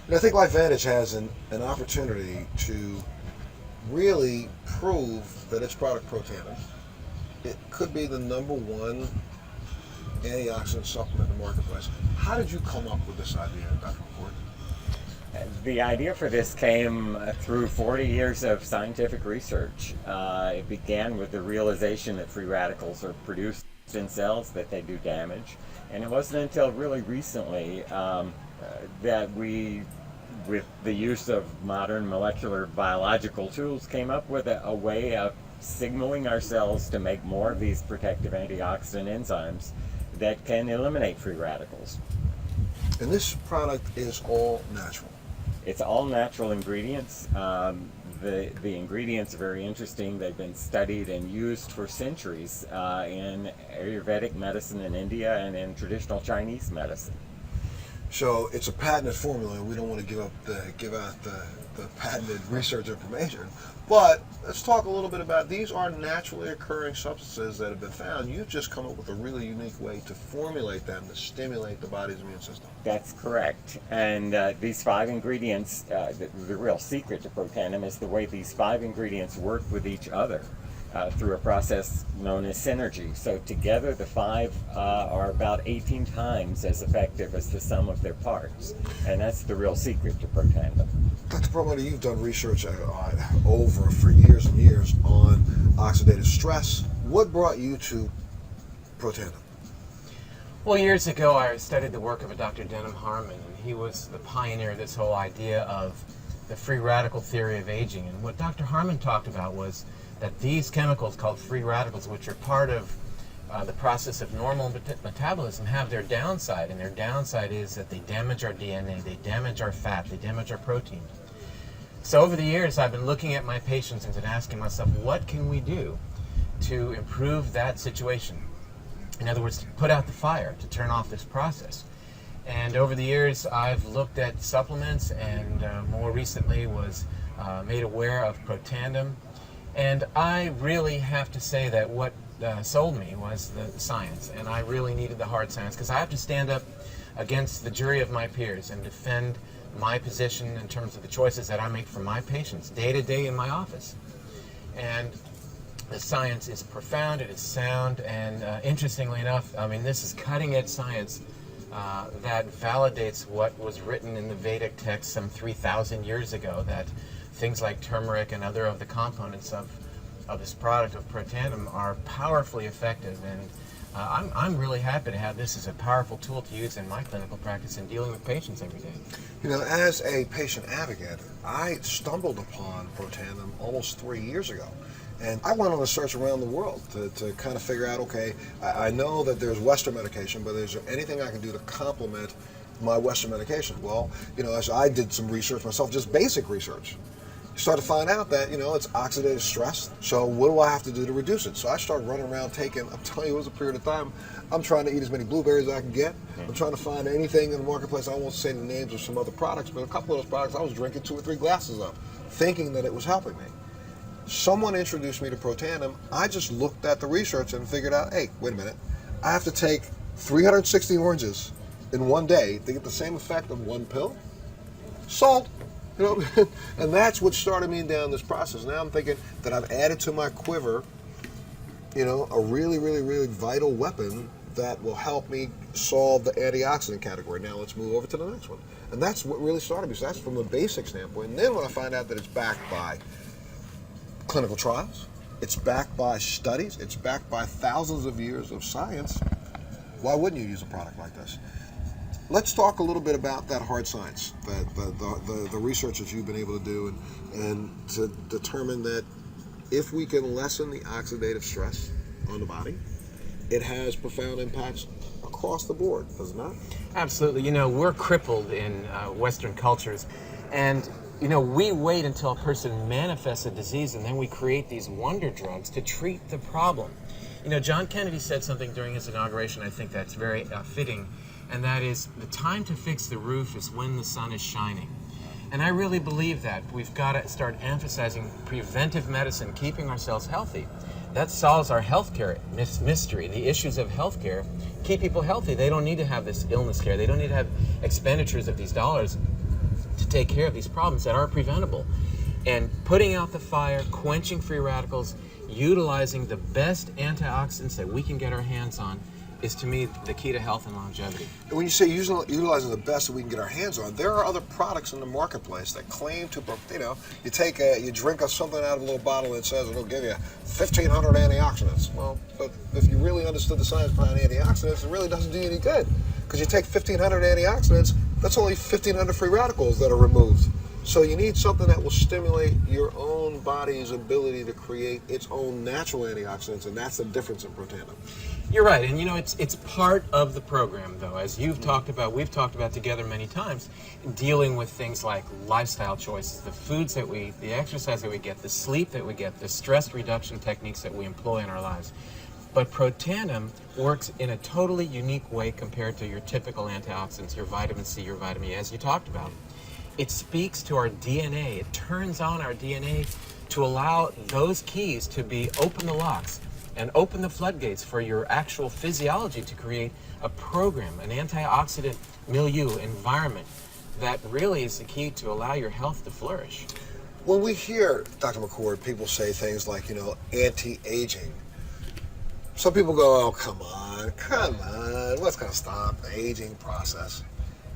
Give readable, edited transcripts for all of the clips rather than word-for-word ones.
And I think LifeVantage has an opportunity to really prove that its product Protandim, it could be the number one antioxidant supplement in the marketplace. How did you come up with this idea, Dr. McCord? The idea for this came through 40 years of scientific research. It began with the realization that free radicals are produced in cells, that they do damage. And it wasn't until really recently that we, with the use of modern molecular biological tools, came up with a way of signaling our cells to make more of these protective antioxidant enzymes that can eliminate free radicals. And this product is all natural. It's all natural ingredients. The ingredients are very interesting. They've been studied and used for centuries in Ayurvedic medicine in India and in traditional Chinese medicine. So it's a patented formula, and we don't want to give out the patented research information. But let's talk a little bit about, these are naturally occurring substances that have been found. You've just come up with a really unique way to formulate them to stimulate the body's immune system. That's correct. And these 5 ingredients, the real secret to Protandim is the way these 5 ingredients work with each other through a process known as synergy. So together the 5 are about 18 times as effective as the sum of their parts. And that's the real secret to Protandim. Dr. Perlmutter, you've done research over for years and years on oxidative stress. What brought you to Protandim? Well, years ago I studied the work of a Dr. Denham Harmon, and he was the pioneer of this whole idea of the free radical theory of aging. And what Dr. Harmon talked about was that these chemicals called free radicals, which are part of the process of normal metabolism, have their downside, and their downside is that they damage our DNA, they damage our fat, they damage our protein. So over the years I've been looking at my patients and been asking myself, what can we do to improve that situation? In other words, to put out the fire, to turn off this process. And over the years I've looked at supplements, and more recently was made aware of Protandim. And I really have to say that what sold me was the science, and I really needed the hard science, because I have to stand up against the jury of my peers and defend my position in terms of the choices that I make for my patients day to day in my office. And the science is profound, it is sound, and interestingly enough, I mean, this is cutting edge science that validates what was written in the Vedic text some 3,000 years ago, that things like turmeric and other of the components of this product of Protandim are powerfully effective. And I'm really happy to have this as a powerful tool to use in my clinical practice in dealing with patients every day. You know, as a patient advocate, I stumbled upon Protandim almost 3 years ago. And I went on a search around the world to kind of figure out, okay, I know that there's Western medication, but is there anything I can do to complement my Western medication? Well, you know, as I did some research myself, just basic research, started to find out that, you know, it's oxidative stress. So what do I have to do to reduce it? So I started running around taking, I'm telling you, it was a period of time, I'm trying to eat as many blueberries as I can get. I'm trying to find anything in the marketplace. I won't say the names of some other products, but a couple of those products I was drinking 2 or 3 glasses of, thinking that it was helping me. Someone introduced me to Protandim. I just looked at the research and figured out, hey, wait a minute, I have to take 360 oranges in one day to get the same effect of 1 pill? Sold. You know, and that's what started me down this process. Now I'm thinking that I've added to my quiver, you know, a really, really, really vital weapon that will help me solve the antioxidant category. Now let's move over to the next one. And that's what really started me. So that's from a basic standpoint. And then when I find out that it's backed by clinical trials, it's backed by studies, it's backed by thousands of years of science, why wouldn't you use a product like this? Let's talk a little bit about that hard science, the research that you've been able to do, and to determine that if we can lessen the oxidative stress on the body, it has profound impacts across the board, does it not? Absolutely. You know, we're crippled in Western cultures, and you know, we wait until a person manifests a disease, and then we create these wonder drugs to treat the problem. You know, John Kennedy said something during his inauguration, I think that's very fitting, and that is, the time to fix the roof is when the sun is shining. And I really believe that. We've got to start emphasizing preventive medicine, keeping ourselves healthy. That solves our healthcare mystery. The issues of healthcare keep people healthy. They don't need to have this illness care. They don't need to have expenditures of these dollars to to take care of these problems that are preventable. And putting out the fire, quenching free radicals, utilizing the best antioxidants that we can get our hands on is, to me, the key to health and longevity. And when you say utilizing the best that we can get our hands on, there are other products in the marketplace that claim to, you drink something out of a little bottle and it says it'll give you 1,500 antioxidants. Well, but if you really understood the science behind antioxidants, it really doesn't do you any good. Because you take 1,500 antioxidants, that's only 1,500 free radicals that are removed. So you need something that will stimulate your own body's ability to create its own natural antioxidants, and that's the difference in Protandim. You're right, and it's part of the program, though, as you've talked about, we've talked about together many times, dealing with things like lifestyle choices, the foods that we eat, the exercise that we get, the sleep that we get, the stress reduction techniques that we employ in our lives. But Protandim works in a totally unique way compared to your typical antioxidants, your vitamin C, your vitamin E, as you talked about. It speaks to our DNA. It turns on our DNA to allow those keys to be open the locks and open the floodgates for your actual physiology to create a program, an antioxidant milieu, environment that really is the key to allow your health to flourish. When we hear, Dr. McCord, people say things like, anti-aging, some people go, oh, come on, what's going to stop the aging process?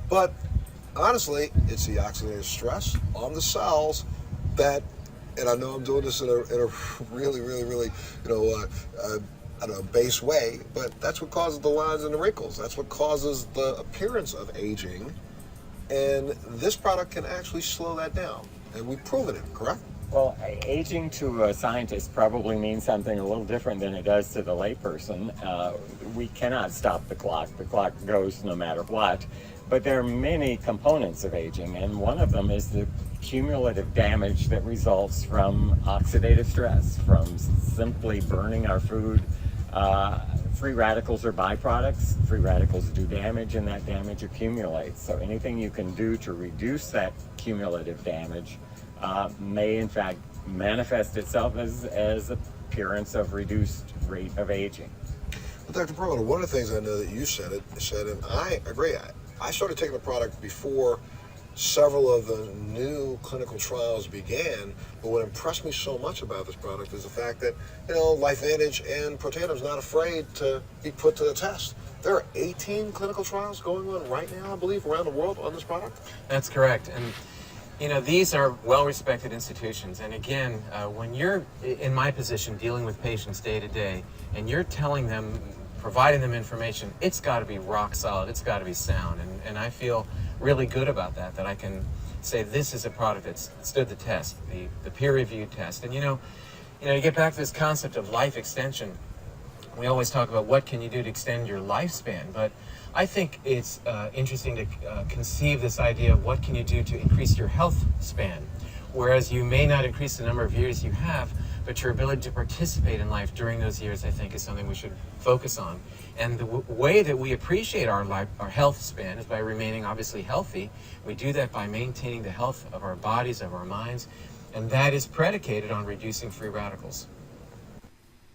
But honestly, it's the oxidative stress on the cells that, and I know I'm doing this in a really, really, really, I don't know, base way, but that's what causes the lines and the wrinkles. That's what causes the appearance of aging. And this product can actually slow that down. And we've proven it, correct? Well, aging to a scientist probably means something a little different than it does to the layperson. We cannot stop the clock. The clock goes no matter what. But there are many components of aging, and one of them is the cumulative damage that results from oxidative stress, from simply burning our food. Free radicals are byproducts. Free radicals do damage, and that damage accumulates. So anything you can do to reduce that cumulative damage may in fact manifest itself as appearance of reduced rate of aging. Well, Dr. Perlmutter, one of the things I know that you said, and I agree, I started taking the product before several of the new clinical trials began, but what impressed me so much about this product is the fact that, LifeVantage and Protandim is not afraid to be put to the test. There are 18 clinical trials going on right now, I believe, around the world on this product. That's correct. And these are well-respected institutions. And again, when you're in my position dealing with patients day to day, and you're telling them, providing them information, it's got to be rock solid, it's got to be sound. And I feel really good about that I can say this is a product that's stood the test, the peer-reviewed test. And you get back to this concept of life extension. We always talk about what can you do to extend your lifespan, but I think it's interesting to conceive this idea of what can you do to increase your health span. Whereas you may not increase the number of years you have, but your ability to participate in life during those years, I think, is something we should focus on. And the way that we appreciate our health span is by remaining obviously healthy. We do that by maintaining the health of our bodies, of our minds, and that is predicated on reducing free radicals.